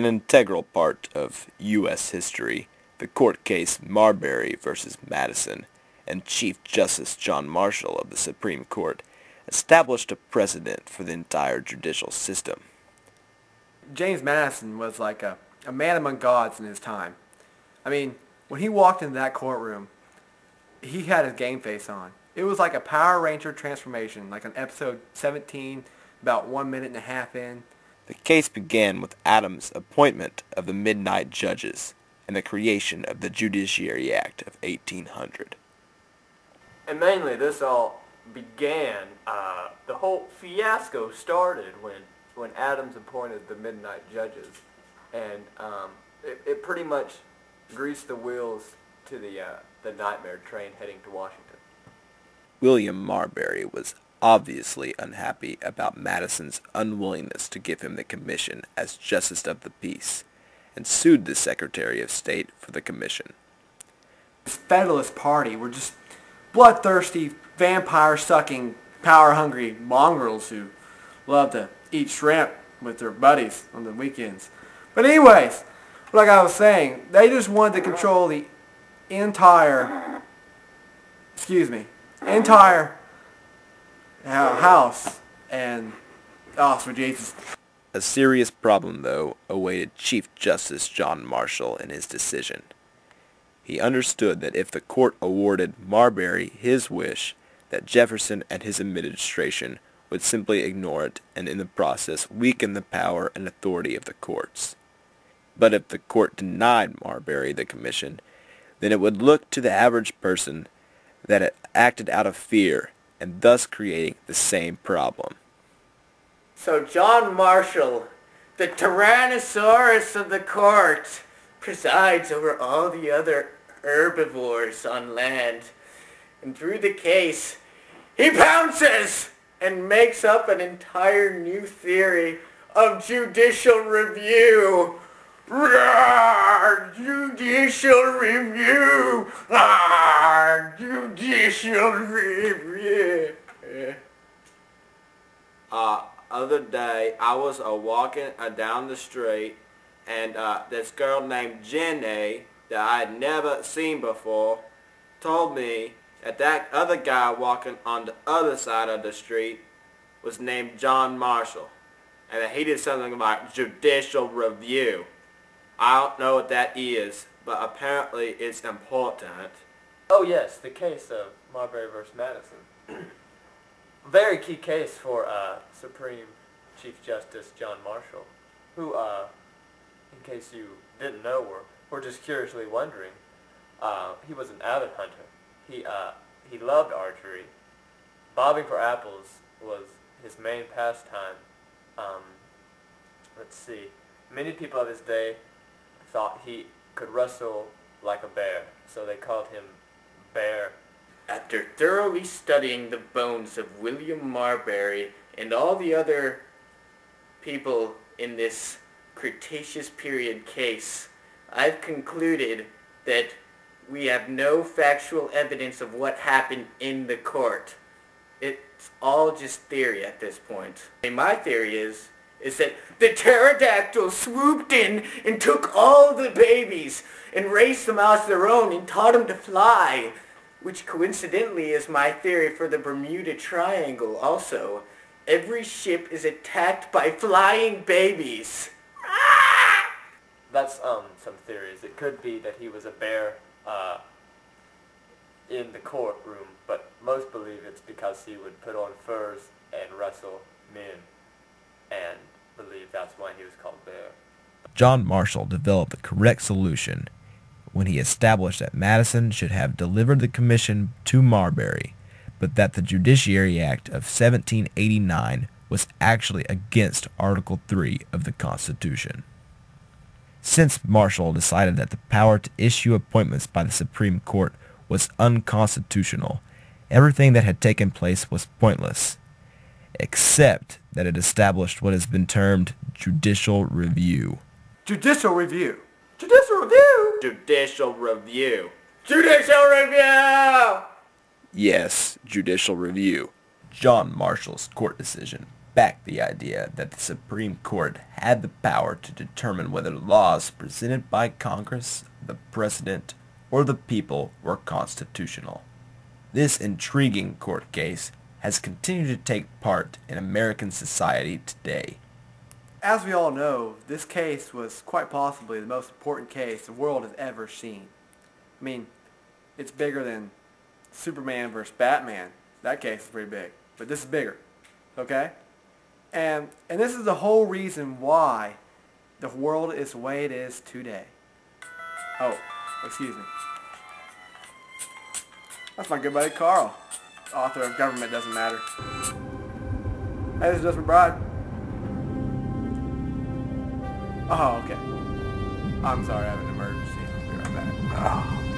integral part of U.S. history, the court case Marbury versus Madison, and Chief Justice John Marshall of the Supreme Court established a precedent for the entire judicial system. James Madison was like a man among gods in his time. I mean, when he walked into that courtroom, he had his game face on. It was like a Power Ranger transformation, like on episode 17, about 1 minute and a half in. The case began with Adams' appointment of the Midnight Judges and the creation of the Judiciary Act of 1800. And mainly this all began, the whole fiasco started when Adams appointed the Midnight Judges. And it pretty much greased the wheels to the nightmare train heading to Washington. William Marbury was obviously unhappy about Madison's unwillingness to give him the commission as Justice of the Peace, and sued the Secretary of State for the commission. The Federalist Party were just bloodthirsty, vampire-sucking, power-hungry mongrels who love to eat shrimp with their buddies on the weekends. But anyways, like I was saying, they just wanted to control the entire house, and for Jesus. A serious problem, though, awaited Chief Justice John Marshall in his decision. He understood that if the court awarded Marbury his wish, that Jefferson and his administration would simply ignore it and in the process weaken the power and authority of the courts. But if the court denied Marbury the commission, then it would look to the average person that it acted out of fear, and thus creating the same problem. So John Marshall, the Tyrannosaurus of the court, presides over all the other herbivores on land. And through the case, he pounces and makes up an entire new theory of judicial review. Roar! Judicial review! Roar! Judicial review! Other day, I was walking down the street, and this girl named Jenny that I had never seen before told me that other guy walking on the other side of the street was named John Marshall, and that he did something about judicial review. I don't know what that is, but apparently it's important. Oh yes, the case of Marbury versus Madison. Very key case for Supreme Chief Justice John Marshall, who, in case you didn't know or were just curiously wondering, he was an avid hunter. He loved archery. Bobbing for apples was his main pastime. Let's see. Many people of his day thought he could wrestle like a bear, so they called him Bear. After thoroughly studying the bones of William Marbury and all the other people in this Cretaceous period case, I've concluded that we have no factual evidence of what happened in the court. It's all just theory at this point. And my theory is that the pterodactyl swooped in and took all the babies and raised them as their own and taught them to fly, which coincidentally is my theory for the Bermuda Triangle also. Every ship is attacked by flying babies. That's some theories. It could be that he was a bear in the courtroom, but most believe it's because he would put on furs and wrestle men, and believe that's why he was called Bear. John Marshall developed the correct solution when he established that Madison should have delivered the commission to Marbury, but that the Judiciary Act of 1789 was actually against Article 3 of the Constitution. Since Marshall decided that the power to issue appointments by the Supreme Court was unconstitutional, everything that had taken place was pointless, except that it established what has been termed judicial review. Judicial review. Judicial review! Judicial review. Judicial review! Yes, judicial review. John Marshall's court decision. back the idea that the Supreme Court had the power to determine whether laws presented by Congress, the President, or the people were constitutional. This intriguing court case has continued to take part in American society today. As we all know, this case was quite possibly the most important case the world has ever seen. I mean, it's bigger than Superman versus Batman. That case is pretty big, but this is bigger, okay? And this is the whole reason why the world is the way it is today. Oh, excuse me. That's my good buddy Carl, author of Government Doesn't Matter. Hey, this is Just McBride. Oh, okay. I'm sorry, I have an emergency. I'll be right back.